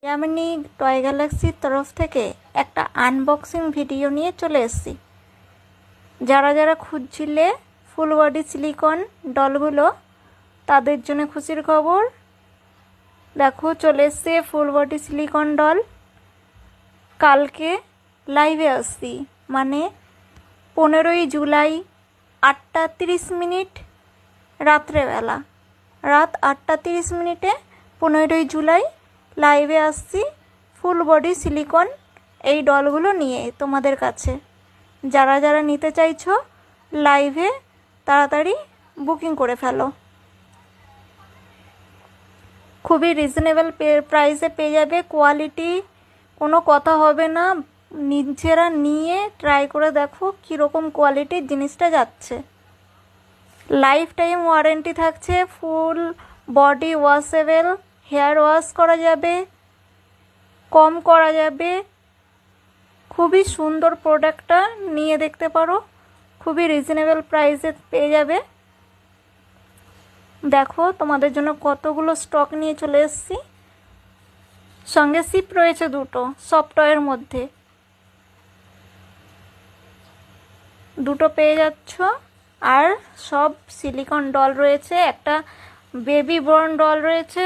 আমি টয় গ্যালাক্সির তরফ থেকে একটা আনবক্সিং ভিডিও নিয়ে চলে এসেছি। যারা যারা খুঁজছিলে ফুল বডি সিলিকন ডলগুলো, তাদের জন্য খুশির খবর। দেখো চলে এসছে ফুল বডি সিলিকন ডল। কালকে লাইভে আসছি, মানে 15ই জুলাই 8টা 30 মিনিট রাত্রেবেলা, রাত 8টা 30 মিনিটে 15ই জুলাই লাইভে আসছি ফুল বডি সিলিকন এই ডলগুলো নিয়ে তোমাদের কাছে। যারা যারা নিতে চাইছো লাইভে তাড়াতাড়ি বুকিং করে ফেলো। খুবই রিজনেবল প্রাইসে পেয়ে যাবে। কোয়ালিটি কোনো কথা হবে না, নিজেরা নিয়ে ট্রাই করে দেখো কীরকম কোয়ালিটির জিনিসটা যাচ্ছে। লাইফ টাইম ওয়ারেন্টি থাকছে। Full body washable, hair wash করা যাবে, কম করা যাবে। খুবই সুন্দর প্রোডাক্টটা, নিয়ে দেখতে পারো। খুবই রিজনেবল প্রাইসে পেয়ে যাবে। দেখো তোমাদের জন্য কতগুলো স্টক নিয়ে চলে এসেছি। সঙ্গে সিপ রয়েছে দুটো সফটওয়্যার মধ্যে, দুটো পেয়ে যাচ্ছ। আর সব সিলিকন ডল রয়েছে, একটা বেবি বর্ন ডল রয়েছে,